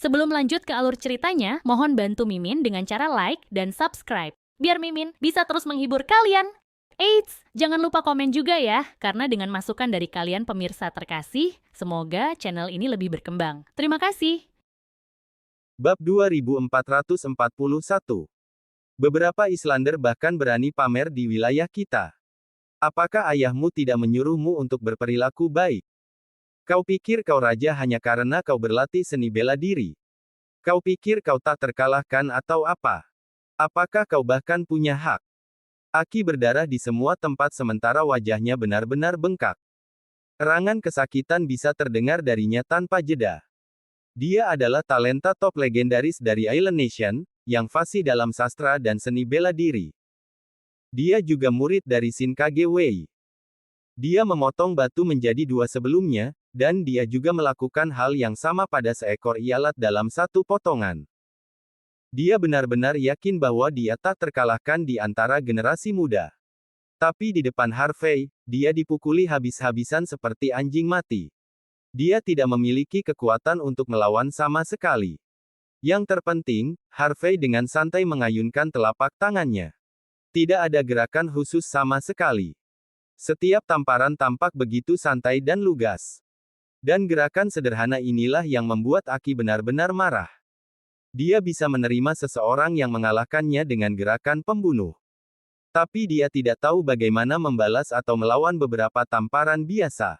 Sebelum lanjut ke alur ceritanya, mohon bantu Mimin dengan cara like dan subscribe, biar Mimin bisa terus menghibur kalian. Eits, jangan lupa komen juga ya, karena dengan masukan dari kalian pemirsa terkasih, semoga channel ini lebih berkembang. Terima kasih. Bab 2441. Beberapa Islander bahkan berani pamer di wilayah kita. Apakah ayahmu tidak menyuruhmu untuk berperilaku baik? Kau pikir kau raja hanya karena kau berlatih seni bela diri? Kau pikir kau tak terkalahkan atau apa? Apakah kau bahkan punya hak? Aki berdarah di semua tempat sementara wajahnya benar-benar bengkak. Erangan kesakitan bisa terdengar darinya tanpa jeda. Dia adalah talenta top legendaris dari Island Nation, yang fasih dalam sastra dan seni bela diri. Dia juga murid dari Shinkage Wei. Dia memotong batu menjadi dua sebelumnya, dan dia juga melakukan hal yang sama pada seekor ialat dalam satu potongan. Dia benar-benar yakin bahwa dia tak terkalahkan di antara generasi muda. Tapi di depan Harvey, dia dipukuli habis-habisan seperti anjing mati. Dia tidak memiliki kekuatan untuk melawan sama sekali. Yang terpenting, Harvey dengan santai mengayunkan telapak tangannya. Tidak ada gerakan khusus sama sekali. Setiap tamparan tampak begitu santai dan lugas. Dan gerakan sederhana inilah yang membuat Aki benar-benar marah. Dia bisa menerima seseorang yang mengalahkannya dengan gerakan pembunuh. Tapi dia tidak tahu bagaimana membalas atau melawan beberapa tamparan biasa.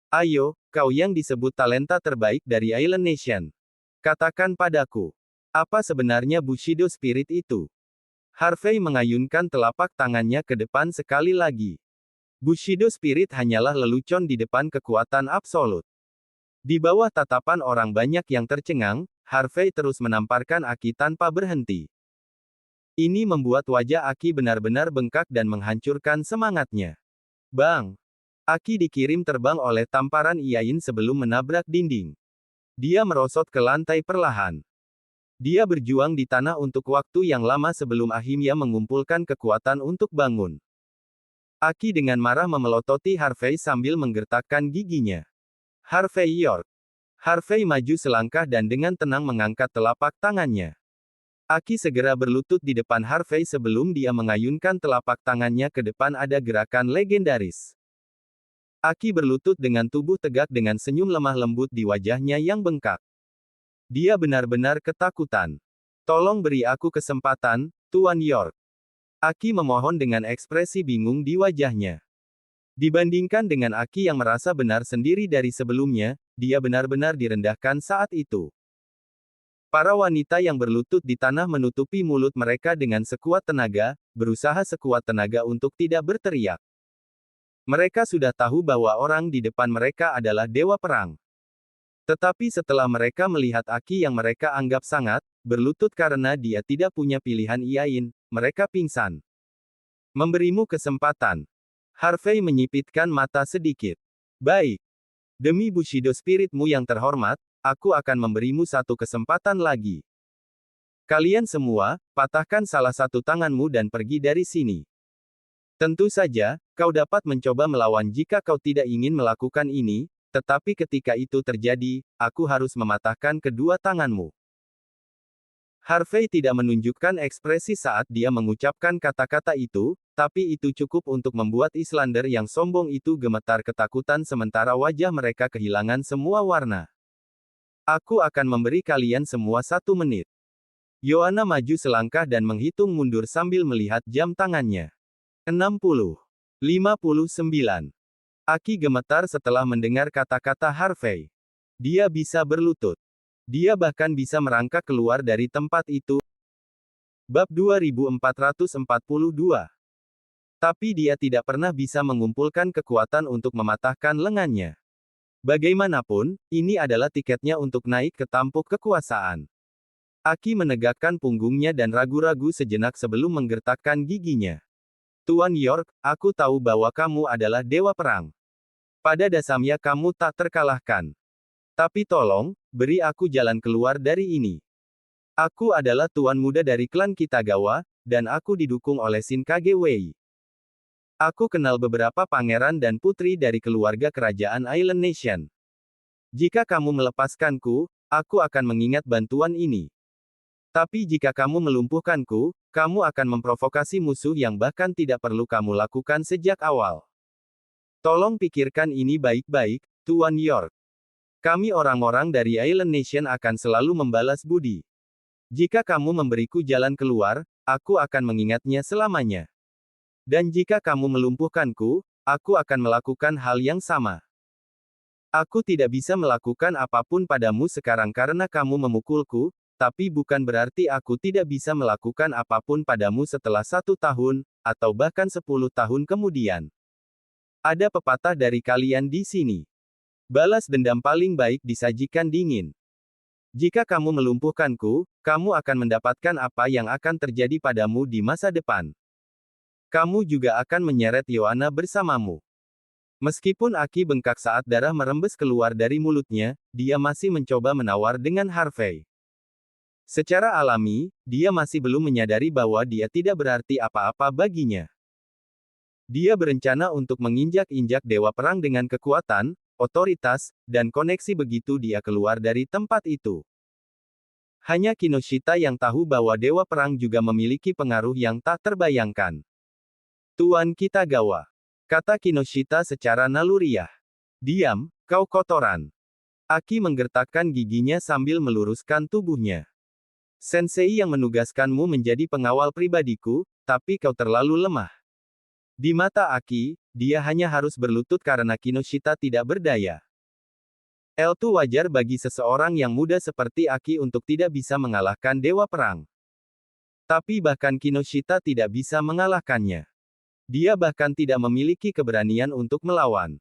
Ayo, kau yang disebut talenta terbaik dari Island Nation. Katakan padaku, apa sebenarnya Bushido Spirit itu? Harvey mengayunkan telapak tangannya ke depan sekali lagi. Bushido Spirit hanyalah lelucon di depan kekuatan absolut. Di bawah tatapan orang banyak yang tercengang, Harvey terus menamparkan Aki tanpa berhenti. Ini membuat wajah Aki benar-benar bengkak dan menghancurkan semangatnya. Bang! Aki dikirim terbang oleh tamparan Iain sebelum menabrak dinding. Dia merosot ke lantai perlahan. Dia berjuang di tanah untuk waktu yang lama sebelum akhirnya mengumpulkan kekuatan untuk bangun. Aki dengan marah memelototi Harvey sambil menggertakkan giginya. Harvey York. Harvey maju selangkah dan dengan tenang mengangkat telapak tangannya. Aki segera berlutut di depan Harvey sebelum dia mengayunkan telapak tangannya ke depan ada gerakan legendaris. Aki berlutut dengan tubuh tegak dengan senyum lemah lembut di wajahnya yang bengkak. Dia benar-benar ketakutan. Tolong beri aku kesempatan, Tuan York. Aki memohon dengan ekspresi bingung di wajahnya. Dibandingkan dengan Aki yang merasa benar sendiri dari sebelumnya, dia benar-benar direndahkan saat itu. Para wanita yang berlutut di tanah menutupi mulut mereka dengan sekuat tenaga, berusaha sekuat tenaga untuk tidak berteriak. Mereka sudah tahu bahwa orang di depan mereka adalah dewa perang. Tetapi setelah mereka melihat Aki yang mereka anggap sangat berlutut karena dia tidak punya pilihan Iain, mereka pingsan. Memberimu kesempatan. Harvey menyipitkan mata sedikit. Baik. Demi Bushido Spiritmu yang terhormat, aku akan memberimu satu kesempatan lagi. Kalian semua, patahkan salah satu tanganmu dan pergi dari sini. Tentu saja, kau dapat mencoba melawan jika kau tidak ingin melakukan ini, tetapi ketika itu terjadi, aku harus mematahkan kedua tanganmu. Harvey tidak menunjukkan ekspresi saat dia mengucapkan kata-kata itu, tapi itu cukup untuk membuat Islander yang sombong itu gemetar ketakutan sementara wajah mereka kehilangan semua warna. Aku akan memberi kalian semua 1 menit. Yoana maju selangkah dan menghitung mundur sambil melihat jam tangannya. 60. 59. Aki gemetar setelah mendengar kata-kata Harvey. Dia bisa berlutut. Dia bahkan bisa merangkak keluar dari tempat itu. Bab 2442. Tapi dia tidak pernah bisa mengumpulkan kekuatan untuk mematahkan lengannya. Bagaimanapun, ini adalah tiketnya untuk naik ke tampuk kekuasaan. Aki menegakkan punggungnya dan ragu-ragu sejenak sebelum menggertakkan giginya. Tuan York, aku tahu bahwa kamu adalah dewa perang. Pada dasarnya kamu tak terkalahkan. Tapi tolong, beri aku jalan keluar dari ini. Aku adalah tuan muda dari klan Kitagawa, dan aku didukung oleh Shinkage Wei. Aku kenal beberapa pangeran dan putri dari keluarga kerajaan Island Nation. Jika kamu melepaskanku, aku akan mengingat bantuan ini. Tapi jika kamu melumpuhkanku, kamu akan memprovokasi musuh yang bahkan tidak perlu kamu lakukan sejak awal. Tolong pikirkan ini baik-baik, Tuan York. Kami orang-orang dari Island Nation akan selalu membalas budi. Jika kamu memberiku jalan keluar, aku akan mengingatnya selamanya. Dan jika kamu melumpuhkanku, aku akan melakukan hal yang sama. Aku tidak bisa melakukan apapun padamu sekarang karena kamu memukulku, tapi bukan berarti aku tidak bisa melakukan apapun padamu setelah 1 tahun, atau bahkan 10 tahun kemudian. Ada pepatah dari kalian di sini. Balas dendam paling baik disajikan dingin. Jika kamu melumpuhkanku, kamu akan mendapatkan apa yang akan terjadi padamu di masa depan. Kamu juga akan menyeret Yoana bersamamu. Meskipun Aki bengkak saat darah merembes keluar dari mulutnya, dia masih mencoba menawar dengan Harvey. Secara alami, dia masih belum menyadari bahwa dia tidak berarti apa-apa baginya. Dia berencana untuk menginjak-injak Dewa Perang dengan kekuatan, otoritas, dan koneksi begitu dia keluar dari tempat itu. Hanya Kinoshita yang tahu bahwa Dewa Perang juga memiliki pengaruh yang tak terbayangkan. Tuan Kitagawa, kata Kinoshita secara naluriah. Diam, kau kotoran. Aki menggertakkan giginya sambil meluruskan tubuhnya. Sensei yang menugaskanmu menjadi pengawal pribadiku, tapi kau terlalu lemah. Di mata Aki, dia hanya harus berlutut karena Kinoshita tidak berdaya. Itu wajar bagi seseorang yang muda seperti Aki untuk tidak bisa mengalahkan Dewa Perang. Tapi bahkan Kinoshita tidak bisa mengalahkannya. Dia bahkan tidak memiliki keberanian untuk melawan.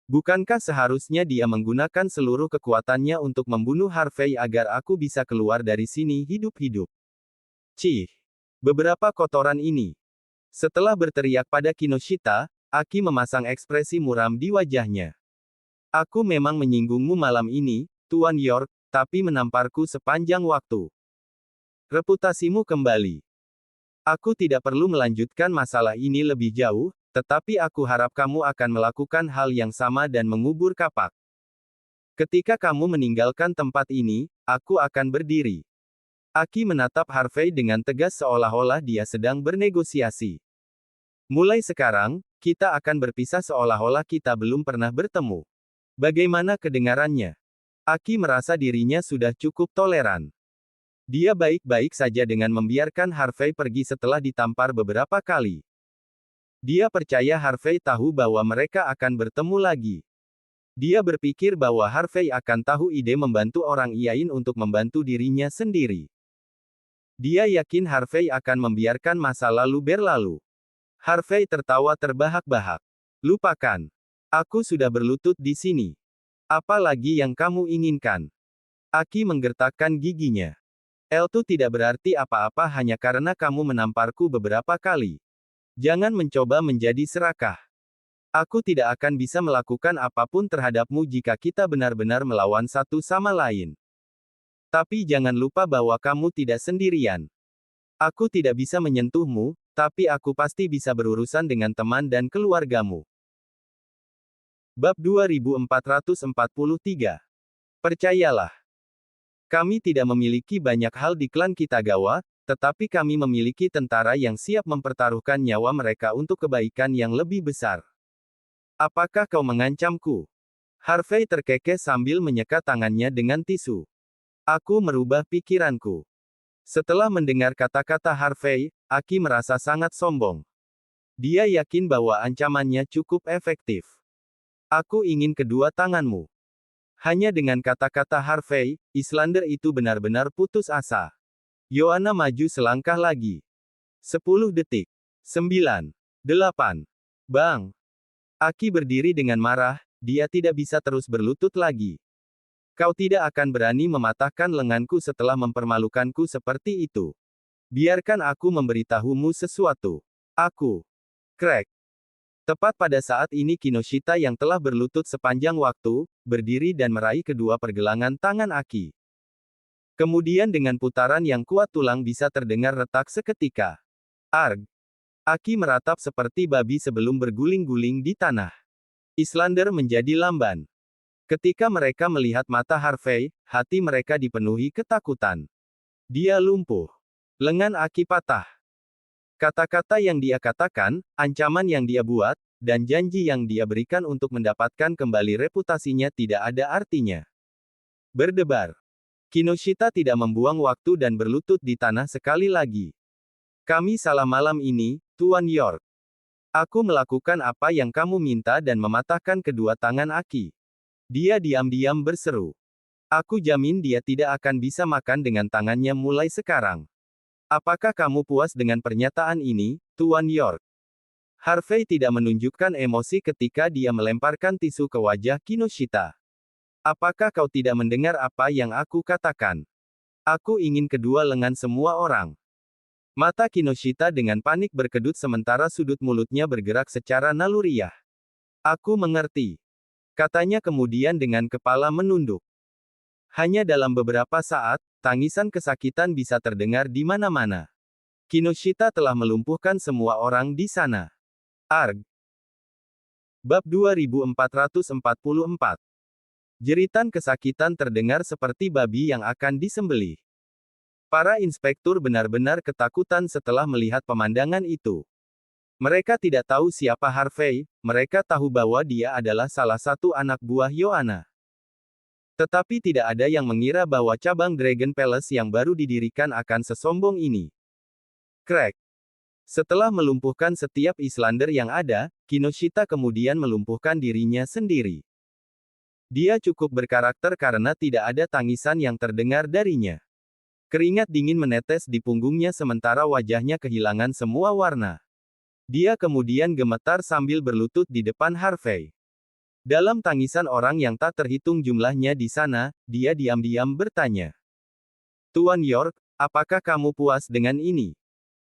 Bukankah seharusnya dia menggunakan seluruh kekuatannya untuk membunuh Harvey agar aku bisa keluar dari sini hidup-hidup? Cih! Beberapa kotoran ini. Setelah berteriak pada Kinoshita, Aki memasang ekspresi muram di wajahnya. Aku memang menyinggungmu malam ini, Tuan York, tapi menamparku sepanjang waktu. Reputasimu kembali. Aku tidak perlu melanjutkan masalah ini lebih jauh, tetapi aku harap kamu akan melakukan hal yang sama dan mengubur kapak. Ketika kamu meninggalkan tempat ini, aku akan berdiri. Aki menatap Harvey dengan tegas seolah-olah dia sedang bernegosiasi. Mulai sekarang, kita akan berpisah seolah-olah kita belum pernah bertemu. Bagaimana kedengarannya? Aki merasa dirinya sudah cukup toleran. Dia baik-baik saja dengan membiarkan Harvey pergi setelah ditampar beberapa kali. Dia percaya Harvey tahu bahwa mereka akan bertemu lagi. Dia berpikir bahwa Harvey akan tahu ide membantu orang lain untuk membantu dirinya sendiri. Dia yakin Harvey akan membiarkan masa lalu berlalu. Harvey tertawa terbahak-bahak. Lupakan. Aku sudah berlutut di sini. Apa lagi yang kamu inginkan? Aki menggertakkan giginya. Itu tidak berarti apa-apa hanya karena kamu menamparku beberapa kali. Jangan mencoba menjadi serakah. Aku tidak akan bisa melakukan apapun terhadapmu jika kita benar-benar melawan satu sama lain. Tapi jangan lupa bahwa kamu tidak sendirian. Aku tidak bisa menyentuhmu, tapi aku pasti bisa berurusan dengan teman dan keluargamu. Bab 2443. Percayalah. Kami tidak memiliki banyak hal di klan Kitagawa, tetapi kami memiliki tentara yang siap mempertaruhkan nyawa mereka untuk kebaikan yang lebih besar. Apakah kau mengancamku? Harvey terkekeh sambil menyeka tangannya dengan tisu. Aku merubah pikiranku. Setelah mendengar kata-kata Harvey, Aki merasa sangat sombong. Dia yakin bahwa ancamannya cukup efektif. Aku ingin kedua tanganmu. Hanya dengan kata-kata Harvey, Islander itu benar-benar putus asa. Yoana maju selangkah lagi. 10 detik. 9. 8. Bang! Aki berdiri dengan marah, dia tidak bisa terus berlutut lagi. Kau tidak akan berani mematahkan lenganku setelah mempermalukanku seperti itu. Biarkan aku memberitahumu sesuatu. Aku. Crack. Tepat pada saat ini Kinoshita yang telah berlutut sepanjang waktu, berdiri dan meraih kedua pergelangan tangan Aki. Kemudian dengan putaran yang kuat tulang bisa terdengar retak seketika. Arg! Aki meratap seperti babi sebelum berguling-guling di tanah. Islander menjadi lamban. Ketika mereka melihat mata Harvey, hati mereka dipenuhi ketakutan. Dia lumpuh. Lengan Aki patah. Kata-kata yang dia katakan, ancaman yang dia buat, dan janji yang dia berikan untuk mendapatkan kembali reputasinya tidak ada artinya. Berdebar. Kinoshita tidak membuang waktu dan berlutut di tanah sekali lagi. Kami salah malam ini, Tuan York. Aku melakukan apa yang kamu minta dan mematahkan kedua tangan Aki. Dia diam-diam berseru. Aku jamin dia tidak akan bisa makan dengan tangannya mulai sekarang. Apakah kamu puas dengan pernyataan ini, Tuan York? Harvey tidak menunjukkan emosi ketika dia melemparkan tisu ke wajah Kinoshita. Apakah kau tidak mendengar apa yang aku katakan? Aku ingin kedua lengan semua orang. Mata Kinoshita dengan panik berkedut sementara sudut mulutnya bergerak secara naluriah. Aku mengerti. Katanya kemudian dengan kepala menunduk. Hanya dalam beberapa saat, tangisan kesakitan bisa terdengar di mana-mana. Kinoshita telah melumpuhkan semua orang di sana. Arg. Bab 2444. Jeritan kesakitan terdengar seperti babi yang akan disembelih. Para inspektur benar-benar ketakutan setelah melihat pemandangan itu. Mereka tidak tahu siapa Harvey, mereka tahu bahwa dia adalah salah satu anak buah Yohana. Tetapi tidak ada yang mengira bahwa cabang Dragon Palace yang baru didirikan akan sesombong ini. Crack. Setelah melumpuhkan setiap Islander yang ada, Kinoshita kemudian melumpuhkan dirinya sendiri. Dia cukup berkarakter karena tidak ada tangisan yang terdengar darinya. Keringat dingin menetes di punggungnya sementara wajahnya kehilangan semua warna. Dia kemudian gemetar sambil berlutut di depan Harvey. Dalam tangisan orang yang tak terhitung jumlahnya di sana, dia diam-diam bertanya. Tuan York, apakah kamu puas dengan ini?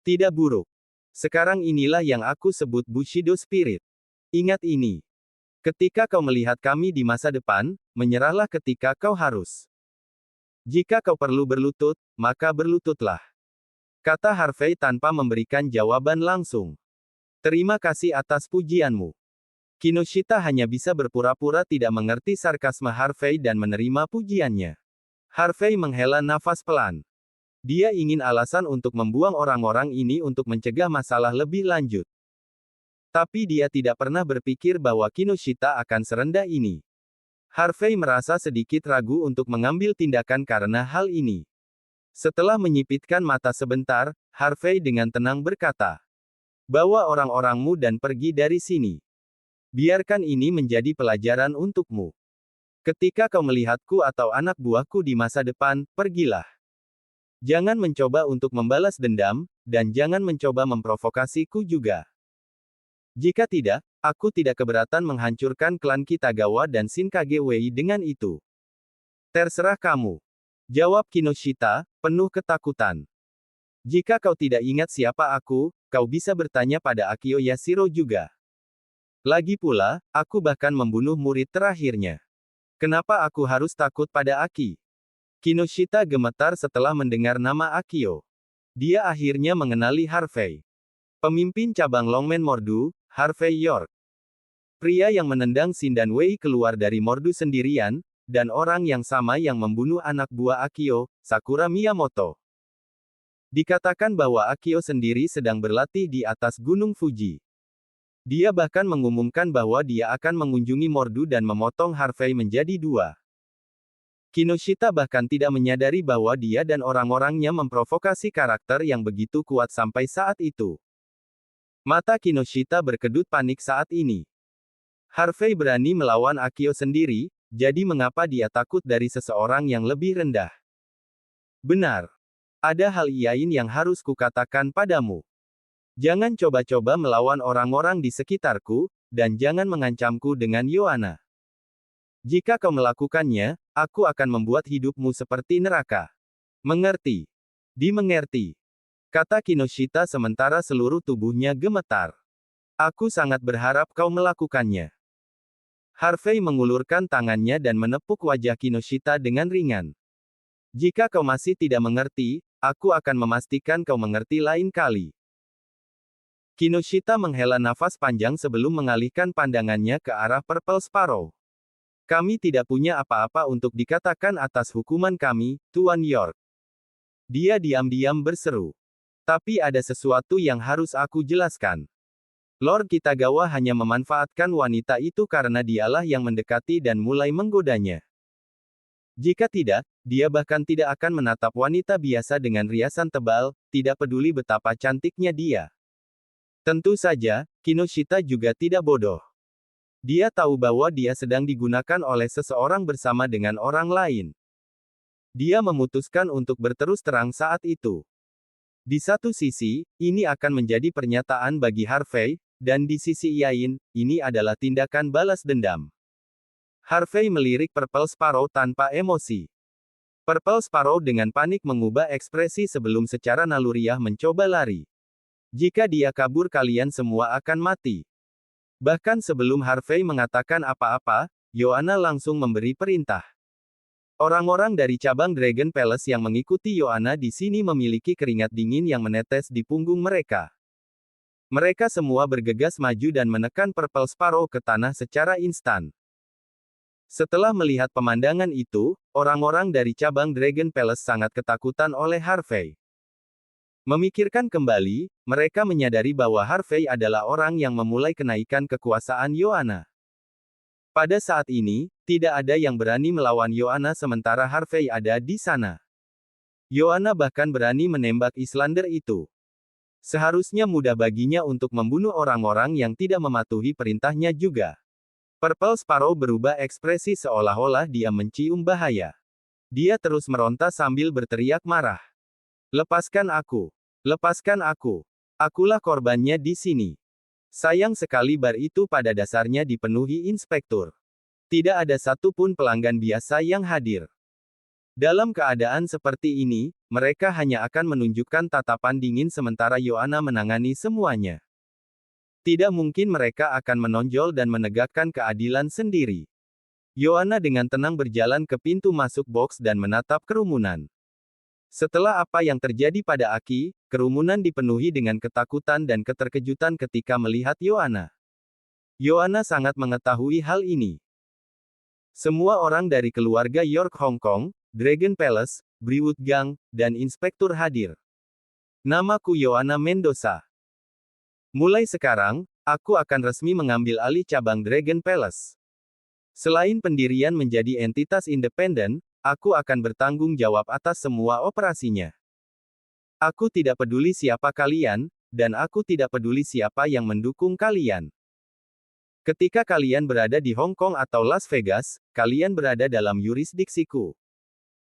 Tidak buruk. Sekarang inilah yang aku sebut Bushido Spirit. Ingat ini. Ketika kau melihat kami di masa depan, menyerahlah ketika kau harus. Jika kau perlu berlutut, maka berlututlah. Kata Harvey tanpa memberikan jawaban langsung. Terima kasih atas pujianmu. Kinoshita hanya bisa berpura-pura tidak mengerti sarkasme Harvey dan menerima pujiannya. Harvey menghela nafas pelan. Dia ingin alasan untuk membuang orang-orang ini untuk mencegah masalah lebih lanjut. Tapi dia tidak pernah berpikir bahwa Kinoshita akan serendah ini. Harvey merasa sedikit ragu untuk mengambil tindakan karena hal ini. Setelah menyipitkan mata sebentar, Harvey dengan tenang berkata, "Bawa orang-orangmu dan pergi dari sini. Biarkan ini menjadi pelajaran untukmu. Ketika kau melihatku atau anak buahku di masa depan, pergilah. Jangan mencoba untuk membalas dendam, dan jangan mencoba memprovokasiku juga. Jika tidak, aku tidak keberatan menghancurkan klan Kitagawa dan Shinkage Wei dengan itu." Terserah kamu. Jawab Kinoshita, penuh ketakutan. Jika kau tidak ingat siapa aku, kau bisa bertanya pada Akio Yashiro juga. Lagi pula, aku bahkan membunuh murid terakhirnya. Kenapa aku harus takut pada Aki? Kinoshita gemetar setelah mendengar nama Akio. Dia akhirnya mengenali Harvey. Pemimpin cabang Longmen Mordu, Harvey York. Pria yang menendang Shindan Wei keluar dari Mordu sendirian, dan orang yang sama yang membunuh anak buah Akio, Sakura Miyamoto. Dikatakan bahwa Akio sendiri sedang berlatih di atas Gunung Fuji. Dia bahkan mengumumkan bahwa dia akan mengunjungi Mordu dan memotong Harvey menjadi dua. Kinoshita bahkan tidak menyadari bahwa dia dan orang-orangnya memprovokasi karakter yang begitu kuat sampai saat itu. Mata Kinoshita berkedut panik saat ini. Harvey berani melawan Akio sendiri, jadi mengapa dia takut dari seseorang yang lebih rendah? Benar. Ada hal lain yang harus kukatakan padamu. Jangan coba-coba melawan orang-orang di sekitarku, dan jangan mengancamku dengan Yohana. Jika kau melakukannya, aku akan membuat hidupmu seperti neraka. Mengerti? Dimengerti. Kata Kinoshita sementara seluruh tubuhnya gemetar. Aku sangat berharap kau melakukannya. Harvey mengulurkan tangannya dan menepuk wajah Kinoshita dengan ringan. Jika kau masih tidak mengerti, aku akan memastikan kau mengerti lain kali. Kinoshita menghela nafas panjang sebelum mengalihkan pandangannya ke arah Purple Sparrow. Kami tidak punya apa-apa untuk dikatakan atas hukuman kami, Tuan York. Dia diam-diam berseru. Tapi ada sesuatu yang harus aku jelaskan. Lord Kitagawa hanya memanfaatkan wanita itu karena dialah yang mendekati dan mulai menggodanya. Jika tidak, dia bahkan tidak akan menatap wanita biasa dengan riasan tebal, tidak peduli betapa cantiknya dia. Tentu saja, Kinoshita juga tidak bodoh. Dia tahu bahwa dia sedang digunakan oleh seseorang bersama dengan orang lain. Dia memutuskan untuk berterus terang saat itu. Di satu sisi, ini akan menjadi pernyataan bagi Harvey, dan di sisi lain, ini adalah tindakan balas dendam. Harvey melirik Purple Sparrow tanpa emosi. Purple Sparrow dengan panik mengubah ekspresi sebelum secara naluriah mencoba lari. Jika dia kabur kalian semua akan mati. Bahkan sebelum Harvey mengatakan apa-apa, Yoana langsung memberi perintah. Orang-orang dari cabang Dragon Palace yang mengikuti Yoana di sini memiliki keringat dingin yang menetes di punggung mereka. Mereka semua bergegas maju dan menekan Purple Sparrow ke tanah secara instan. Setelah melihat pemandangan itu, orang-orang dari cabang Dragon Palace sangat ketakutan oleh Harvey. Memikirkan kembali, mereka menyadari bahwa Harvey adalah orang yang memulai kenaikan kekuasaan Yoana. Pada saat ini, tidak ada yang berani melawan Yoana sementara Harvey ada di sana. Yoana bahkan berani menembak Islander itu. Seharusnya mudah baginya untuk membunuh orang-orang yang tidak mematuhi perintahnya juga. Purple Sparrow berubah ekspresi seolah-olah dia mencium bahaya. Dia terus meronta sambil berteriak marah. Lepaskan aku. Lepaskan aku. Akulah korbannya di sini. Sayang sekali bar itu pada dasarnya dipenuhi inspektur. Tidak ada satupun pelanggan biasa yang hadir. Dalam keadaan seperti ini, mereka hanya akan menunjukkan tatapan dingin sementara Yoana menangani semuanya. Tidak mungkin mereka akan menonjol dan menegakkan keadilan sendiri. Yoana dengan tenang berjalan ke pintu masuk box dan menatap kerumunan. Setelah apa yang terjadi pada Aki, kerumunan dipenuhi dengan ketakutan dan keterkejutan ketika melihat Yoana. Yoana sangat mengetahui hal ini. Semua orang dari keluarga York Hong Kong, Dragon Palace, Brewwood Gang, dan inspektur hadir. Namaku Yoana Mendoza. Mulai sekarang, aku akan resmi mengambil alih cabang Dragon Palace. Selain pendirian menjadi entitas independen, aku akan bertanggung jawab atas semua operasinya. Aku tidak peduli siapa kalian, dan aku tidak peduli siapa yang mendukung kalian. Ketika kalian berada di Hong Kong atau Las Vegas, kalian berada dalam yurisdiksiku.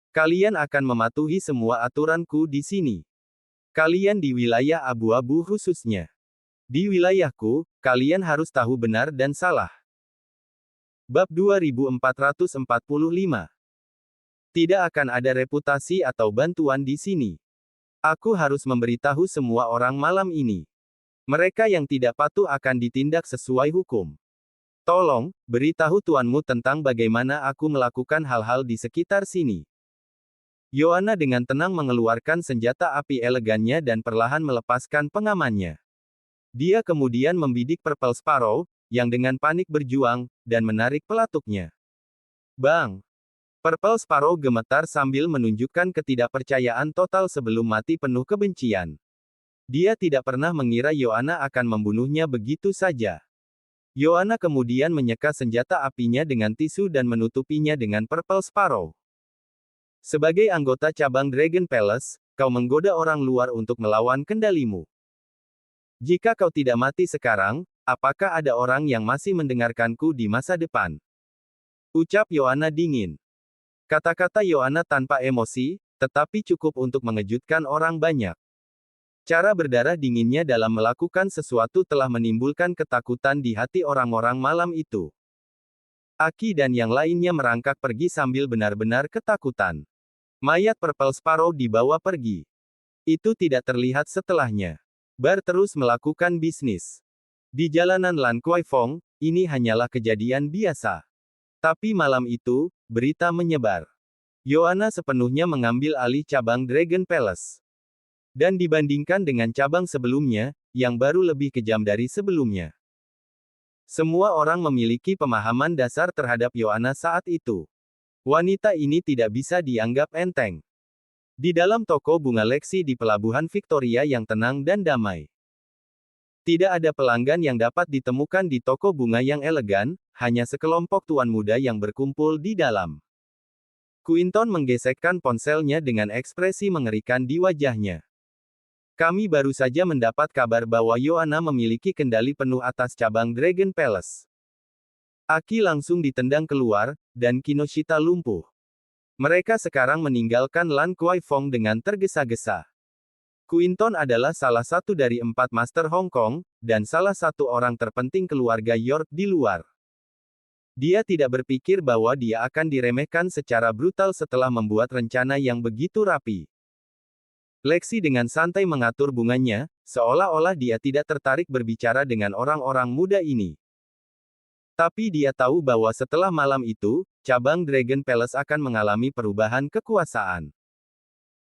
Kalian akan mematuhi semua aturanku di sini. Kalian di wilayah abu-abu khususnya. Di wilayahku, kalian harus tahu benar dan salah. Bab 2445. Tidak akan ada reputasi atau bantuan di sini. Aku harus memberitahu semua orang malam ini. Mereka yang tidak patuh akan ditindak sesuai hukum. Tolong, beritahu tuanmu tentang bagaimana aku melakukan hal-hal di sekitar sini. Yoana dengan tenang mengeluarkan senjata api elegannya dan perlahan melepaskan pengamannya. Dia kemudian membidik Purple Sparrow, yang dengan panik berjuang, dan menarik pelatuknya. Bang! Purple Sparrow gemetar sambil menunjukkan ketidakpercayaan total sebelum mati penuh kebencian. Dia tidak pernah mengira Yoana akan membunuhnya begitu saja. Yoana kemudian menyeka senjata apinya dengan tisu dan menutupinya dengan Purple Sparrow. Sebagai anggota cabang Dragon Palace, kau menggoda orang luar untuk melawan kendalimu. Jika kau tidak mati sekarang, apakah ada orang yang masih mendengarkanku di masa depan? Ucap Yoana dingin. Kata-kata Yoana tanpa emosi, tetapi cukup untuk mengejutkan orang banyak. Cara berdarah dinginnya dalam melakukan sesuatu telah menimbulkan ketakutan di hati orang-orang malam itu. Aki dan yang lainnya merangkak pergi sambil benar-benar ketakutan. Mayat Purple Sparrow dibawa pergi. Itu tidak terlihat setelahnya. Bar terus melakukan bisnis. Di jalanan Lan Kwai Fong, ini hanyalah kejadian biasa. Tapi malam itu, berita menyebar. Yoana sepenuhnya mengambil alih cabang Dragon Palace. Dan dibandingkan dengan cabang sebelumnya, yang baru lebih kejam dari sebelumnya. Semua orang memiliki pemahaman dasar terhadap Yohana saat itu. Wanita ini tidak bisa dianggap enteng. Di dalam toko bunga Lexi di pelabuhan Victoria yang tenang dan damai. Tidak ada pelanggan yang dapat ditemukan di toko bunga yang elegan, hanya sekelompok tuan muda yang berkumpul di dalam. Quinton menggesekkan ponselnya dengan ekspresi mengerikan di wajahnya. Kami baru saja mendapat kabar bahwa Yohana memiliki kendali penuh atas cabang Dragon Palace. Aki langsung ditendang keluar, dan Kinoshita lumpuh. Mereka sekarang meninggalkan Lan Kuai Fong dengan tergesa-gesa. Quinton adalah salah satu dari 4 Master Hong Kong, dan salah satu orang terpenting keluarga York di luar. Dia tidak berpikir bahwa dia akan diremehkan secara brutal setelah membuat rencana yang begitu rapi. Lexi dengan santai mengatur bunganya, seolah-olah dia tidak tertarik berbicara dengan orang-orang muda ini. Tapi dia tahu bahwa setelah malam itu, cabang Dragon Palace akan mengalami perubahan kekuasaan.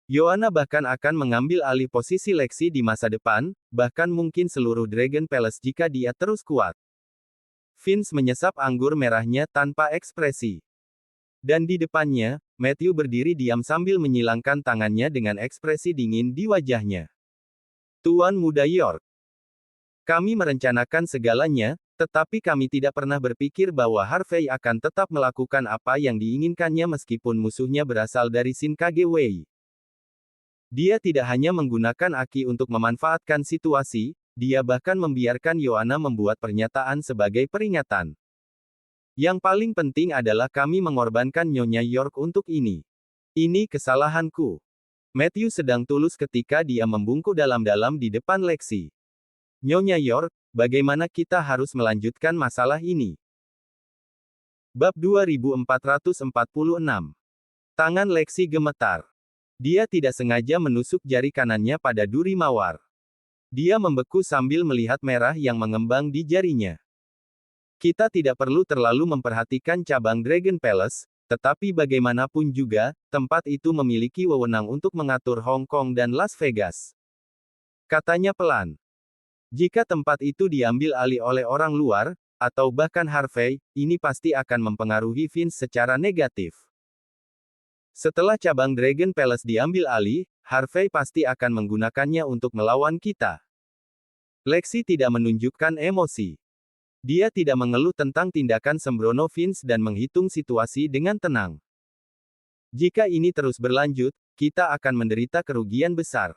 Yohana bahkan akan mengambil alih posisi Lexi di masa depan, bahkan mungkin seluruh Dragon Palace jika dia terus kuat. Vince menyesap anggur merahnya tanpa ekspresi. Dan di depannya, Matthew berdiri diam sambil menyilangkan tangannya dengan ekspresi dingin di wajahnya. Tuan Muda York. Kami merencanakan segalanya, tetapi kami tidak pernah berpikir bahwa Harvey akan tetap melakukan apa yang diinginkannya meskipun musuhnya berasal dari Shin Kage Wei. Dia tidak hanya menggunakan Aki untuk memanfaatkan situasi, dia bahkan membiarkan Yohana membuat pernyataan sebagai peringatan. Yang paling penting adalah kami mengorbankan Nyonya York untuk ini. Ini kesalahanku. Matthew sedang tulus ketika dia membungkuk dalam-dalam di depan Lexi. Nyonya York, bagaimana kita harus melanjutkan masalah ini? Bab 2446. Tangan Lexi gemetar. Dia tidak sengaja menusuk jari kanannya pada duri mawar. Dia membeku sambil melihat merah yang mengembang di jarinya. Kita tidak perlu terlalu memperhatikan cabang Dragon Palace, tetapi bagaimanapun juga, tempat itu memiliki wewenang untuk mengatur Hong Kong dan Las Vegas. Katanya pelan. Jika tempat itu diambil alih oleh orang luar, atau bahkan Harvey, ini pasti akan mempengaruhi Vince secara negatif. Setelah cabang Dragon Palace diambil alih, Harvey pasti akan menggunakannya untuk melawan kita. Lexi tidak menunjukkan emosi. Dia tidak mengeluh tentang tindakan sembrono Vince dan menghitung situasi dengan tenang. Jika ini terus berlanjut, kita akan menderita kerugian besar.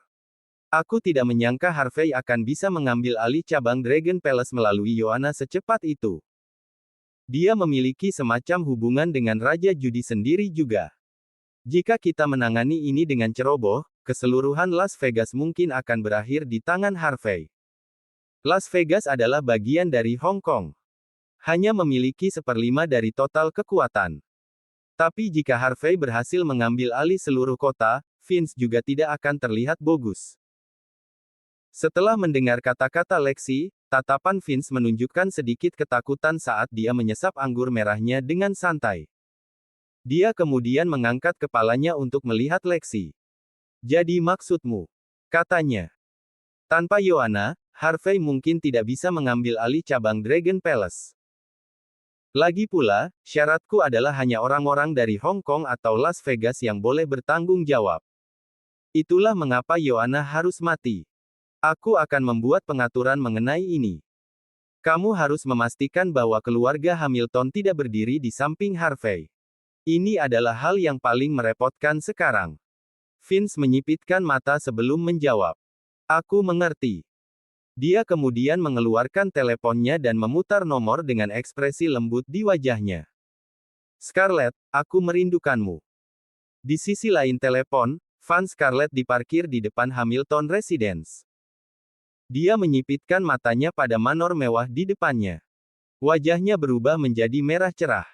Aku tidak menyangka Harvey akan bisa mengambil alih cabang Dragon Palace melalui Yohana secepat itu. Dia memiliki semacam hubungan dengan Raja Judi sendiri juga. Jika kita menangani ini dengan ceroboh, keseluruhan Las Vegas mungkin akan berakhir di tangan Harvey. Las Vegas adalah bagian dari Hong Kong. Hanya memiliki 1/5 dari total kekuatan. Tapi jika Harvey berhasil mengambil alih seluruh kota, Vince juga tidak akan terlihat bogus. Setelah mendengar kata-kata Lexi, tatapan Vince menunjukkan sedikit ketakutan saat dia menyesap anggur merahnya dengan santai. Dia kemudian mengangkat kepalanya untuk melihat Lexi. Jadi maksudmu? Katanya. Tanpa Yohana, Harvey mungkin tidak bisa mengambil alih cabang Dragon Palace. Lagi pula, syaratku adalah hanya orang-orang dari Hong Kong atau Las Vegas yang boleh bertanggung jawab. Itulah mengapa Yohana harus mati. Aku akan membuat pengaturan mengenai ini. Kamu harus memastikan bahwa keluarga Hamilton tidak berdiri di samping Harvey. Ini adalah hal yang paling merepotkan sekarang. Vince menyipitkan mata sebelum menjawab. Aku mengerti. Dia kemudian mengeluarkan teleponnya dan memutar nomor dengan ekspresi lembut di wajahnya. Scarlett, aku merindukanmu. Di sisi lain telepon, van Scarlett diparkir di depan Hamilton Residence. Dia menyipitkan matanya pada manor mewah di depannya. Wajahnya berubah menjadi merah cerah.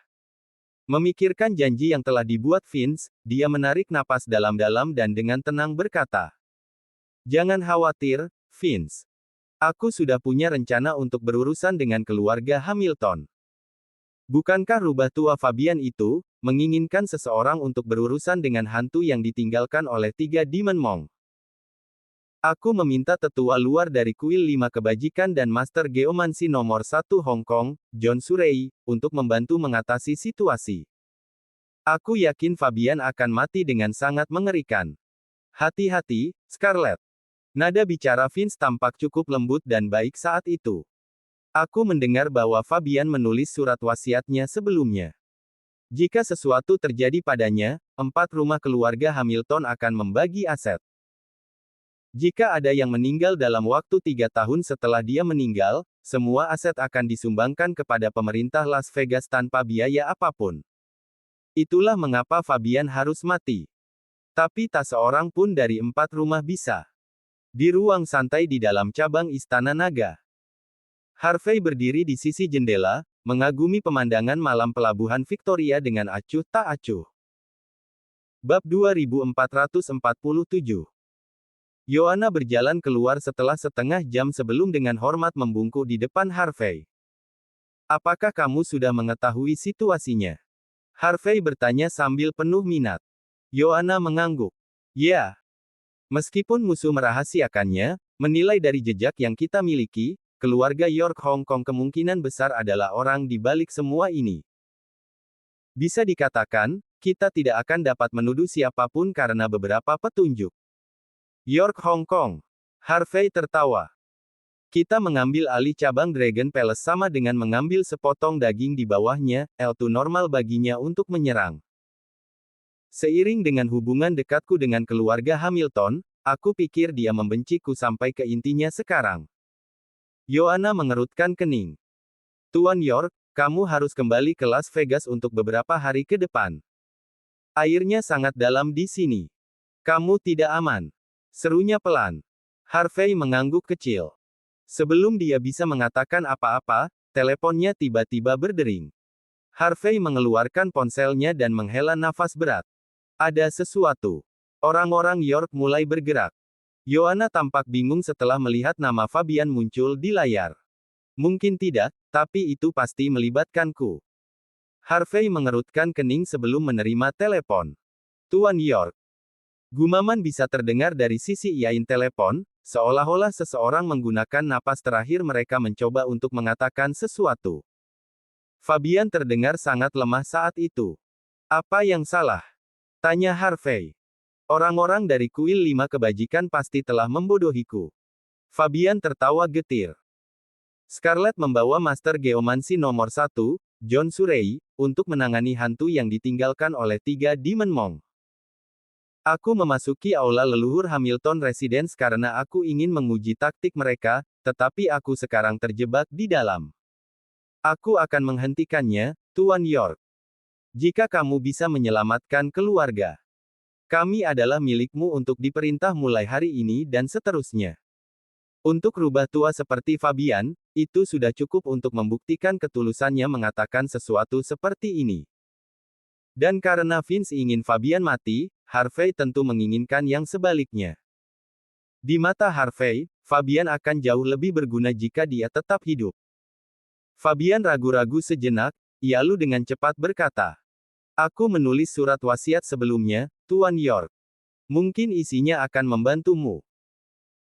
Memikirkan janji yang telah dibuat Vince, dia menarik napas dalam-dalam dan dengan tenang berkata, "Jangan khawatir, Vince. Aku sudah punya rencana untuk berurusan dengan keluarga Hamilton. Bukankah rubah tua Fabian itu, menginginkan seseorang untuk berurusan dengan hantu yang ditinggalkan oleh 3 Demon Monk? Aku meminta tetua luar dari Kuil 5 Kebajikan dan Master Geomansi nomor 1 Hong Kong, John Surrey, untuk membantu mengatasi situasi. Aku yakin Fabian akan mati dengan sangat mengerikan. Hati-hati, Scarlett. Nada bicara Vince tampak cukup lembut dan baik saat itu. Aku mendengar bahwa Fabian menulis surat wasiatnya sebelumnya. Jika sesuatu terjadi padanya, 4 rumah keluarga Hamilton akan membagi aset. Jika ada yang meninggal dalam waktu 3 tahun setelah dia meninggal, semua aset akan disumbangkan kepada pemerintah Las Vegas tanpa biaya apapun. Itulah mengapa Fabian harus mati. Tapi tak seorang pun dari 4 rumah bisa. Di ruang santai di dalam cabang Istana Naga, Harvey berdiri di sisi jendela, mengagumi pemandangan malam pelabuhan Victoria dengan acuh tak acuh. Bab 2447. Joanna berjalan keluar setelah setengah jam sebelum dengan hormat membungkuk di depan Harvey. Apakah kamu sudah mengetahui situasinya? Harvey bertanya sambil penuh minat. Joanna mengangguk. Ya. Meskipun musuh merahasiakannya, menilai dari jejak yang kita miliki, keluarga York Hong Kong kemungkinan besar adalah orang di balik semua ini. Bisa dikatakan, kita tidak akan dapat menuduh siapapun karena beberapa petunjuk. York Hong Kong. Harvey tertawa. Kita mengambil alih cabang Dragon Palace sama dengan mengambil sepotong daging di bawahnya, L2 normal baginya untuk menyerang. Seiring dengan hubungan dekatku dengan keluarga Hamilton, aku pikir dia membenciku sampai ke intinya sekarang. Joanna mengerutkan kening. Tuan York, kamu harus kembali ke Las Vegas untuk beberapa hari ke depan. Airnya sangat dalam di sini. Kamu tidak aman. Serunya pelan. Harvey mengangguk kecil. Sebelum dia bisa mengatakan apa-apa, teleponnya tiba-tiba berdering. Harvey mengeluarkan ponselnya dan menghela nafas berat. Ada sesuatu. Orang-orang York mulai bergerak. Joanna tampak bingung setelah melihat nama Fabian muncul di layar. Mungkin tidak, tapi itu pasti melibatkanku. Harvey mengerutkan kening sebelum menerima telepon. Tuan York. Gumaman bisa terdengar dari sisi iain telepon, seolah-olah seseorang menggunakan napas terakhir mereka mencoba untuk mengatakan sesuatu. Fabian terdengar sangat lemah saat itu. Apa yang salah? Tanya Harvey. Orang-orang dari Kuil 5 Kebajikan pasti telah membodohiku. Fabian tertawa getir. Scarlett membawa Master Geomansi nomor 1, John Surrey, untuk menangani hantu yang ditinggalkan oleh 3 Demon Monk. Aku memasuki aula leluhur Hamilton Residence karena aku ingin menguji taktik mereka, tetapi aku sekarang terjebak di dalam. Aku akan menghentikannya, Tuan York. Jika kamu bisa menyelamatkan keluarga, kami adalah milikmu untuk diperintah mulai hari ini dan seterusnya. Untuk rubah tua seperti Fabian, itu sudah cukup untuk membuktikan ketulusannya mengatakan sesuatu seperti ini. Dan karena Vince ingin Fabian mati, Harvey tentu menginginkan yang sebaliknya. Di mata Harvey, Fabian akan jauh lebih berguna jika dia tetap hidup. Fabian ragu-ragu sejenak, lalu dengan cepat berkata, aku menulis surat wasiat sebelumnya, Tuan York. Mungkin isinya akan membantumu.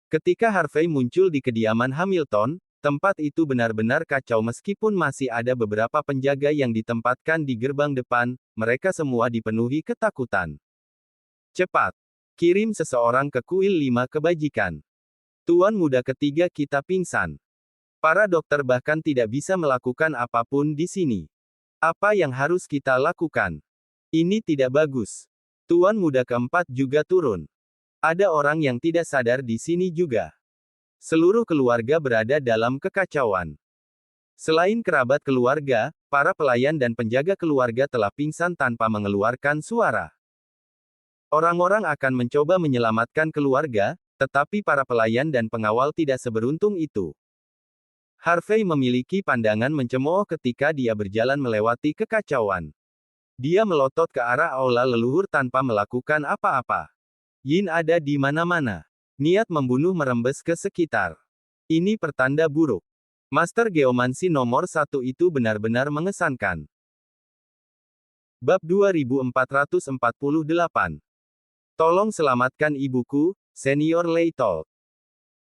Ketika Harvey muncul di kediaman Hamilton, tempat itu benar-benar kacau meskipun masih ada beberapa penjaga yang ditempatkan di gerbang depan, mereka semua dipenuhi ketakutan. Cepat. Kirim seseorang ke Kuil 5 Kebajikan. Tuan muda ketiga kita pingsan. Para dokter bahkan tidak bisa melakukan apapun di sini. Apa yang harus kita lakukan? Ini tidak bagus. Tuan muda keempat juga turun. Ada orang yang tidak sadar di sini juga. Seluruh keluarga berada dalam kekacauan. Selain kerabat keluarga, para pelayan dan penjaga keluarga telah pingsan tanpa mengeluarkan suara. Orang-orang akan mencoba menyelamatkan keluarga, tetapi para pelayan dan pengawal tidak seberuntung itu. Harvey memiliki pandangan mencemooh ketika dia berjalan melewati kekacauan. Dia melotot ke arah aula leluhur tanpa melakukan apa-apa. Yin ada di mana-mana. Niat membunuh merembes ke sekitar. Ini pertanda buruk. Master Geomansi nomor 1 itu benar-benar mengesankan. Bab 2448. Tolong selamatkan ibuku, Senior Leitol.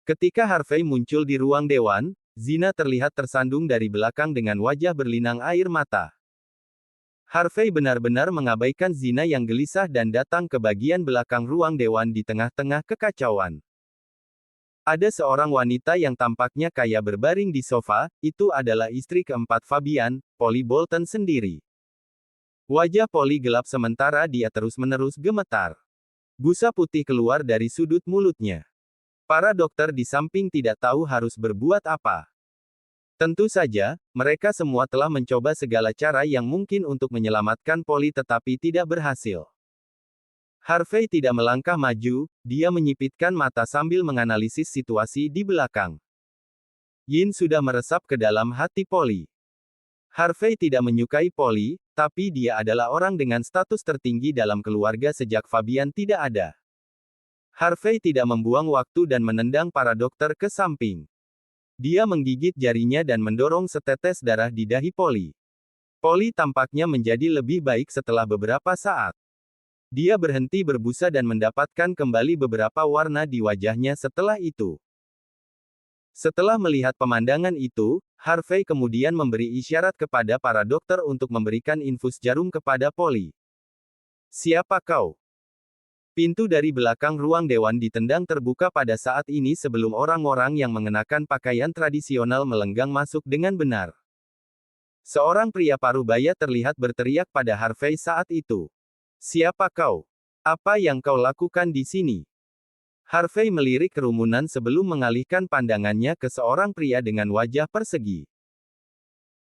Ketika Harvey muncul di ruang dewan, Zina terlihat tersandung dari belakang dengan wajah berlinang air mata. Harvey benar-benar mengabaikan Zina yang gelisah dan datang ke bagian belakang ruang dewan di tengah-tengah kekacauan. Ada seorang wanita yang tampaknya kaya berbaring di sofa, itu adalah istri keempat Fabian, Polly Bolton sendiri. Wajah Polly gelap sementara dia terus-menerus gemetar. Busa putih keluar dari sudut mulutnya. Para dokter di samping tidak tahu harus berbuat apa. Tentu saja, mereka semua telah mencoba segala cara yang mungkin untuk menyelamatkan Polly tetapi tidak berhasil. Harvey tidak melangkah maju, dia menyipitkan mata sambil menganalisis situasi di belakang. Yin sudah meresap ke dalam hati Polly. Harvey tidak menyukai Polly, tapi dia adalah orang dengan status tertinggi dalam keluarga sejak Fabian tidak ada. Harvey tidak membuang waktu dan menendang para dokter ke samping. Dia menggigit jarinya dan mendorong setetes darah di dahi Polly. Polly tampaknya menjadi lebih baik setelah beberapa saat. Dia berhenti berbusa dan mendapatkan kembali beberapa warna di wajahnya setelah itu. Setelah melihat pemandangan itu, Harvey kemudian memberi isyarat kepada para dokter untuk memberikan infus jarum kepada Polly. "Siapa kau?" Pintu dari belakang ruang dewan ditendang terbuka pada saat ini sebelum orang-orang yang mengenakan pakaian tradisional melenggang masuk dengan benar. Seorang pria parubaya terlihat berteriak pada Harvey saat itu. "Siapa kau? Apa yang kau lakukan di sini?" Harvey melirik kerumunan sebelum mengalihkan pandangannya ke seorang pria dengan wajah persegi.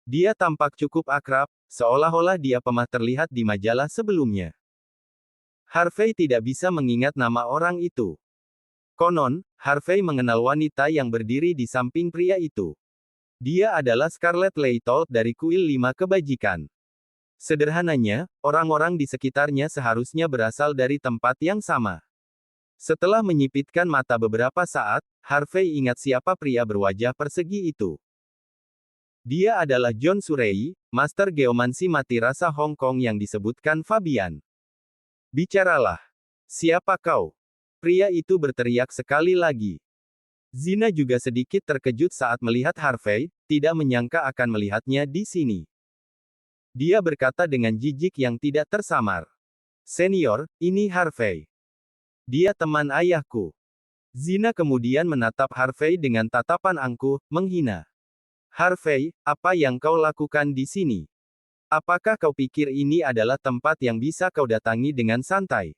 Dia tampak cukup akrab, seolah-olah dia pernah terlihat di majalah sebelumnya. Harvey tidak bisa mengingat nama orang itu. Konon, Harvey mengenal wanita yang berdiri di samping pria itu. Dia adalah Scarlett Leighthold dari Kuil 5 Kebajikan. Sederhananya, orang-orang di sekitarnya seharusnya berasal dari tempat yang sama. Setelah menyipitkan mata beberapa saat, Harvey ingat siapa pria berwajah persegi itu. Dia adalah John Surrey, Master Geomansi mati rasa Hong Kong yang disebutkan Fabian. "Bicaralah. Siapa kau?" Pria itu berteriak sekali lagi. Zina juga sedikit terkejut saat melihat Harvey, tidak menyangka akan melihatnya di sini. Dia berkata dengan jijik yang tidak tersamar. "Senior, ini Harvey. Dia teman ayahku." Zina kemudian menatap Harvey dengan tatapan angkuh, menghina. "Harvey, apa yang kau lakukan di sini? Apakah kau pikir ini adalah tempat yang bisa kau datangi dengan santai?"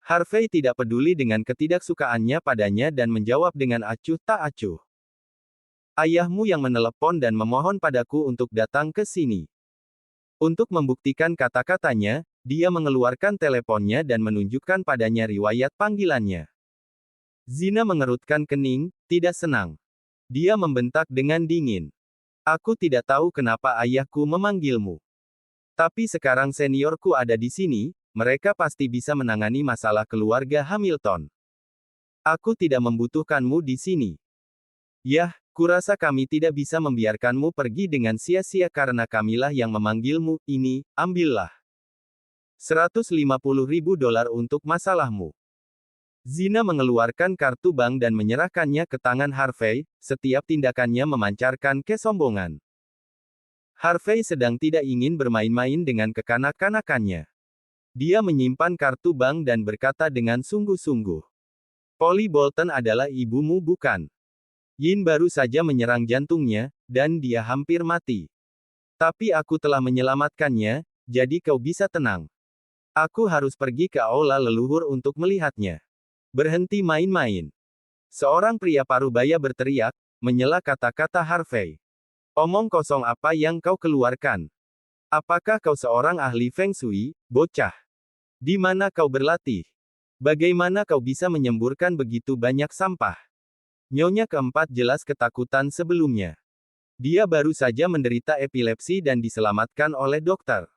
Harvey tidak peduli dengan ketidaksukaannya padanya dan menjawab dengan acuh tak acuh. "Ayahmu yang menelepon dan memohon padaku untuk datang ke sini." Untuk membuktikan kata-katanya, dia mengeluarkan teleponnya dan menunjukkan padanya riwayat panggilannya. Zina mengerutkan kening, tidak senang. Dia membentak dengan dingin. "Aku tidak tahu kenapa ayahku memanggilmu. Tapi sekarang seniorku ada di sini, mereka pasti bisa menangani masalah keluarga Hamilton. Aku tidak membutuhkanmu di sini." "Yah, kurasa kami tidak bisa membiarkanmu pergi dengan sia-sia karena kamilah yang memanggilmu, ini, ambillah. $150.000 untuk masalahmu." Zina mengeluarkan kartu bank dan menyerahkannya ke tangan Harvey, setiap tindakannya memancarkan kesombongan. Harvey sedang tidak ingin bermain-main dengan kekanak-kanakannya. Dia menyimpan kartu bank dan berkata dengan sungguh-sungguh. "Polly Bolton adalah ibumu bukan? Yin baru saja menyerang jantungnya, dan dia hampir mati. Tapi aku telah menyelamatkannya, jadi kau bisa tenang. Aku harus pergi ke aula leluhur untuk melihatnya. Berhenti main-main." Seorang pria parubaya berteriak, menyela kata-kata Harvey. "Omong kosong apa yang kau keluarkan? Apakah kau seorang ahli Feng Shui, bocah? Di mana kau berlatih? Bagaimana kau bisa menyemburkan begitu banyak sampah?" Nyonya keempat jelas ketakutan sebelumnya. Dia baru saja menderita epilepsi dan diselamatkan oleh dokter.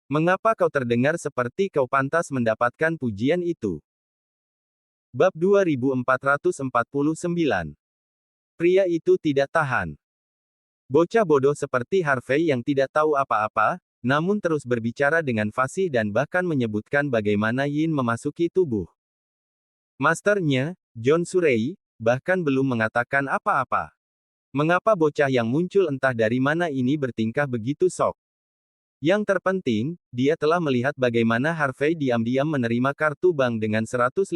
"Mengapa kau terdengar seperti kau pantas mendapatkan pujian itu?" Bab 2449. Pria itu tidak tahan. Bocah bodoh seperti Harvey yang tidak tahu apa-apa, namun terus berbicara dengan fasih dan bahkan menyebutkan bagaimana Yin memasuki tubuh Masternya, John Surrey, bahkan belum mengatakan apa-apa. Mengapa bocah yang muncul entah dari mana ini bertingkah begitu sok? Yang terpenting, dia telah melihat bagaimana Harvey diam-diam menerima kartu bank dengan $150.000.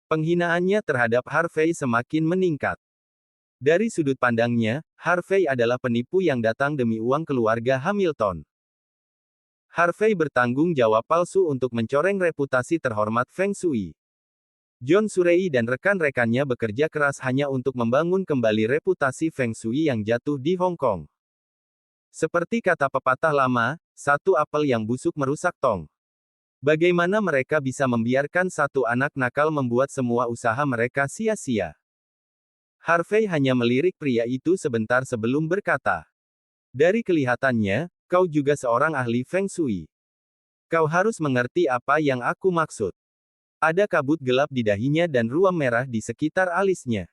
Penghinaannya terhadap Harvey semakin meningkat. Dari sudut pandangnya, Harvey adalah penipu yang datang demi uang keluarga Hamilton. Harvey bertanggung jawab palsu untuk mencoreng reputasi terhormat Feng Shui. John Surrey dan rekan-rekannya bekerja keras hanya untuk membangun kembali reputasi Feng Shui yang jatuh di Hong Kong. Seperti kata pepatah lama, satu apel yang busuk merusak tong. Bagaimana mereka bisa membiarkan satu anak nakal membuat semua usaha mereka sia-sia? Harvey hanya melirik pria itu sebentar sebelum berkata, "Dari kelihatannya, kau juga seorang ahli Feng Shui. Kau harus mengerti apa yang aku maksud." Ada kabut gelap di dahinya dan ruam merah di sekitar alisnya.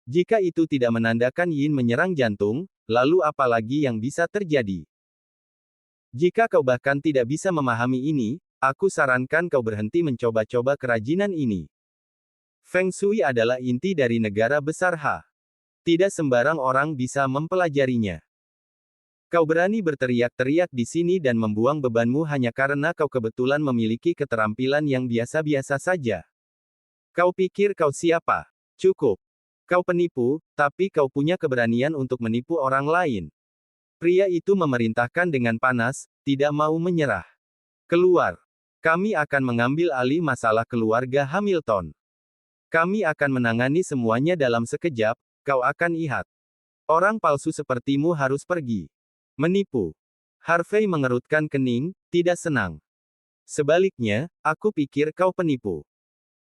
Jika itu tidak menandakan Yin menyerang jantung, lalu apa lagi yang bisa terjadi? Jika kau bahkan tidak bisa memahami ini, aku sarankan kau berhenti mencoba-coba kerajinan ini. Feng Shui adalah inti dari negara besar H. Tidak sembarang orang bisa mempelajarinya. Kau berani berteriak-teriak di sini dan membuang bebanmu hanya karena kau kebetulan memiliki keterampilan yang biasa-biasa saja. Kau pikir kau siapa? Cukup. Kau penipu, tapi kau punya keberanian untuk menipu orang lain. Pria itu memerintahkan dengan panas, tidak mau menyerah. Keluar. Kami akan mengambil alih masalah keluarga Hamilton. Kami akan menangani semuanya dalam sekejap, kau akan lihat. Orang palsu sepertimu harus pergi. Menipu. Harvey mengerutkan kening, tidak senang. Sebaliknya, aku pikir kau penipu.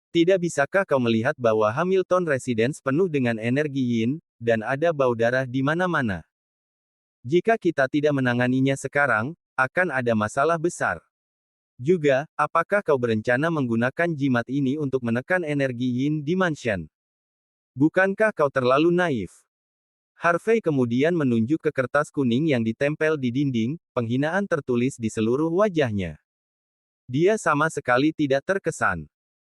Tidak bisakah kau melihat bahwa Hamilton Residence penuh dengan energi Yin, dan ada bau darah di mana-mana? Jika kita tidak menanganinya sekarang, akan ada masalah besar. Juga, apakah kau berencana menggunakan jimat ini untuk menekan energi Yin di mansion? Bukankah kau terlalu naif? Harvey kemudian menunjuk ke kertas kuning yang ditempel di dinding, penghinaan tertulis di seluruh wajahnya. Dia sama sekali tidak terkesan.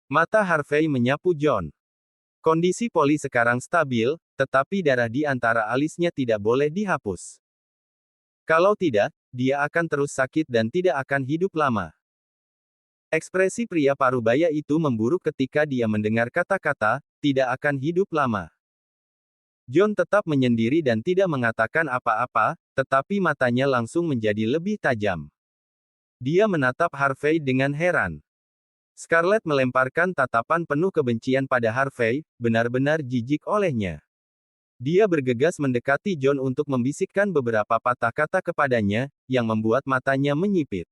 Mata Harvey menyapu John. Kondisi Polly sekarang stabil, tetapi darah di antara alisnya tidak boleh dihapus. Kalau tidak, dia akan terus sakit dan tidak akan hidup lama. Ekspresi pria parubaya itu memburuk ketika dia mendengar kata-kata, tidak akan hidup lama. John tetap menyendiri dan tidak mengatakan apa-apa, tetapi matanya langsung menjadi lebih tajam. Dia menatap Harvey dengan heran. Scarlett melemparkan tatapan penuh kebencian pada Harvey, benar-benar jijik olehnya. Dia bergegas mendekati John untuk membisikkan beberapa patah kata kepadanya, yang membuat matanya menyipit.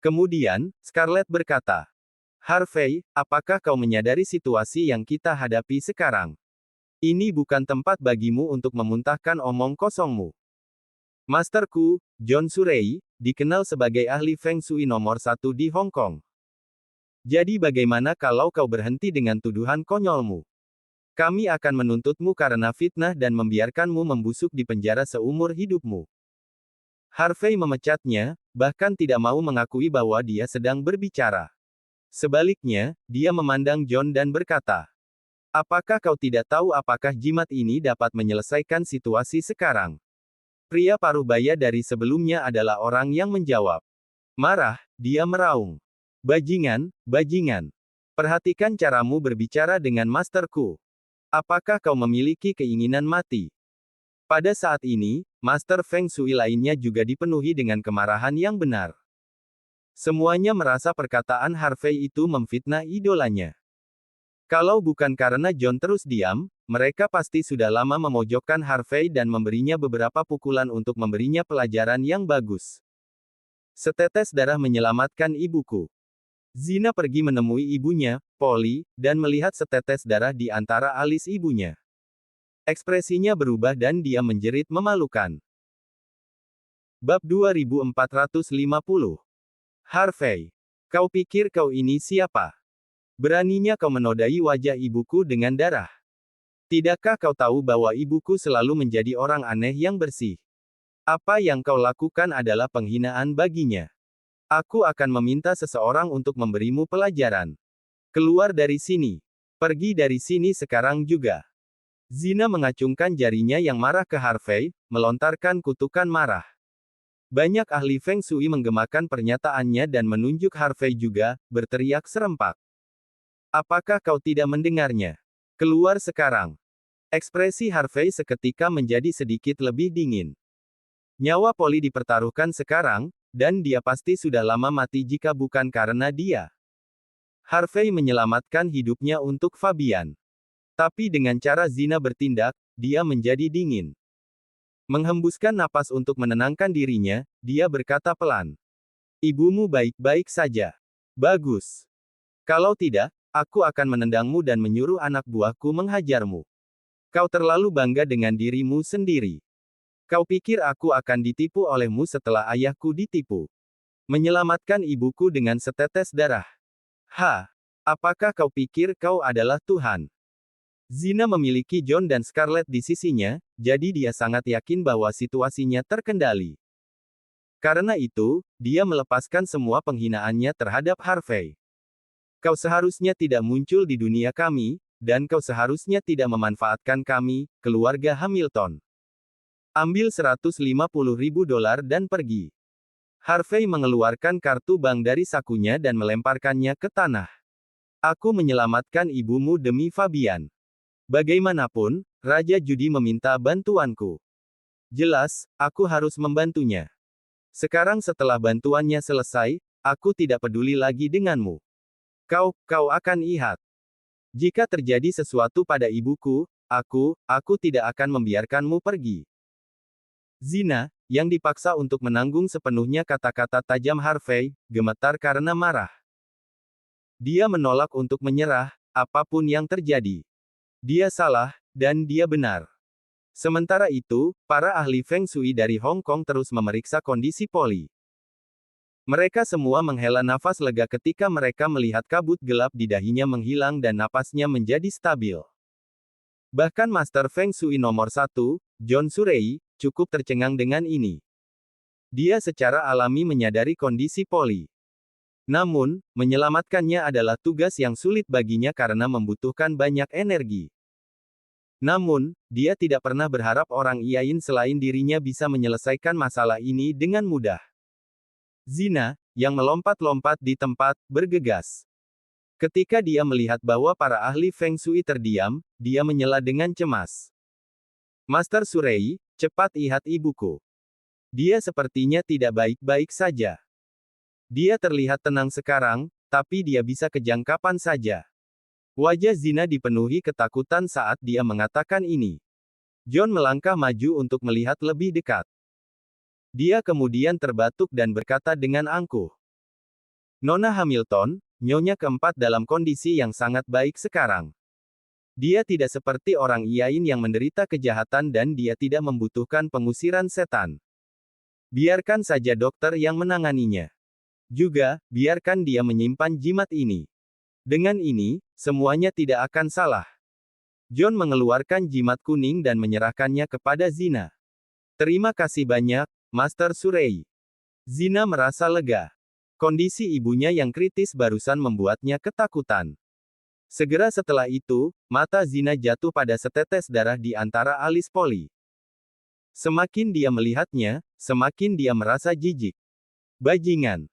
Kemudian, Scarlett berkata, "Harvey, apakah kau menyadari situasi yang kita hadapi sekarang? Ini bukan tempat bagimu untuk memuntahkan omong kosongmu. Masterku, John Surrey, dikenal sebagai ahli Feng Shui nomor 1 di Hong Kong. Jadi bagaimana kalau kau berhenti dengan tuduhan konyolmu? Kami akan menuntutmu karena fitnah dan membiarkanmu membusuk di penjara seumur hidupmu." Harvey memecatnya, bahkan tidak mau mengakui bahwa dia sedang berbicara. Sebaliknya, dia memandang John dan berkata, "Apakah kau tidak tahu apakah jimat ini dapat menyelesaikan situasi sekarang?" Pria parubaya dari sebelumnya adalah orang yang menjawab. Marah, dia meraung. "Bajingan, bajingan. Perhatikan caramu berbicara dengan masterku. Apakah kau memiliki keinginan mati?" Pada saat ini, Master Feng Shui lainnya juga dipenuhi dengan kemarahan yang benar. Semuanya merasa perkataan Harvey itu memfitnah idolanya. Kalau bukan karena John terus diam, mereka pasti sudah lama memojokkan Harvey dan memberinya beberapa pukulan untuk memberinya pelajaran yang bagus. Setetes darah menyelamatkan ibuku. Zina pergi menemui ibunya, Polly, dan melihat setetes darah di antara alis ibunya. Ekspresinya berubah dan dia menjerit memalukan. Bab 2450. Harvey. Kau pikir kau ini siapa? Beraninya kau menodai wajah ibuku dengan darah. Tidakkah kau tahu bahwa ibuku selalu menjadi orang aneh yang bersih? Apa yang kau lakukan adalah penghinaan baginya. Aku akan meminta seseorang untuk memberimu pelajaran. Keluar dari sini. Pergi dari sini sekarang juga. Zina mengacungkan jarinya yang marah ke Harvey, melontarkan kutukan marah. Banyak ahli Feng Shui menggemakan pernyataannya dan menunjuk Harvey juga, berteriak serempak. Apakah kau tidak mendengarnya? Keluar sekarang. Ekspresi Harvey seketika menjadi sedikit lebih dingin. Nyawa Polly dipertaruhkan sekarang, dan dia pasti sudah lama mati jika bukan karena dia. Harvey menyelamatkan hidupnya untuk Fabian. Tapi dengan cara Zina bertindak, dia menjadi dingin. Menghembuskan napas untuk menenangkan dirinya, dia berkata pelan. Ibumu baik-baik saja. Bagus. Kalau tidak, aku akan menendangmu dan menyuruh anak buahku menghajarmu. Kau terlalu bangga dengan dirimu sendiri. Kau pikir aku akan ditipu olehmu setelah ayahku ditipu. Menyelamatkan ibuku dengan setetes darah. Apakah kau pikir kau adalah Tuhan? Zina memiliki John dan Scarlett di sisinya, jadi dia sangat yakin bahwa situasinya terkendali. Karena itu, dia melepaskan semua penghinaannya terhadap Harvey. Kau seharusnya tidak muncul di dunia kami, dan kau seharusnya tidak memanfaatkan kami, keluarga Hamilton. Ambil $150.000 dan pergi. Harvey mengeluarkan kartu bank dari sakunya dan melemparkannya ke tanah. Aku menyelamatkan ibumu demi Fabian. Bagaimanapun, Raja Judi meminta bantuanku. Jelas, aku harus membantunya. Sekarang setelah bantuannya selesai, aku tidak peduli lagi denganmu. Kau akan lihat. Jika terjadi sesuatu pada ibuku, aku tidak akan membiarkanmu pergi. Zina, yang dipaksa untuk menanggung sepenuhnya kata-kata tajam Harvey, gemetar karena marah. Dia menolak untuk menyerah, apapun yang terjadi. Dia salah, dan dia benar. Sementara itu, para ahli Feng Shui dari Hong Kong terus memeriksa kondisi Polly. Mereka semua menghela nafas lega ketika mereka melihat kabut gelap di dahinya menghilang dan napasnya menjadi stabil. Bahkan Master Feng Shui nomor 1, John Surrey, cukup tercengang dengan ini. Dia secara alami menyadari kondisi Polly. Namun, menyelamatkannya adalah tugas yang sulit baginya karena membutuhkan banyak energi. Namun, dia tidak pernah berharap orang lain selain dirinya bisa menyelesaikan masalah ini dengan mudah. Zina, yang melompat-lompat di tempat, bergegas. Ketika dia melihat bahwa para ahli Feng Shui terdiam, dia menyela dengan cemas. Master Surrey, cepat lihat ibuku. Dia sepertinya tidak baik-baik saja. Dia terlihat tenang sekarang, tapi dia bisa kejang kapan saja. Wajah Zina dipenuhi ketakutan saat dia mengatakan ini. John melangkah maju untuk melihat lebih dekat. Dia kemudian terbatuk dan berkata dengan angkuh. Nona Hamilton, nyonya keempat dalam kondisi yang sangat baik sekarang. Dia tidak seperti orang lain yang menderita kejahatan dan dia tidak membutuhkan pengusiran setan. Biarkan saja dokter yang menanganinya. Juga, biarkan dia menyimpan jimat ini. Dengan ini, semuanya tidak akan salah. John mengeluarkan jimat kuning dan menyerahkannya kepada Zina. Terima kasih banyak, Master Surrey. Zina merasa lega. Kondisi ibunya yang kritis barusan membuatnya ketakutan. Segera setelah itu, mata Zina jatuh pada setetes darah di antara alis Polly. Semakin dia melihatnya, semakin dia merasa jijik. Bajingan.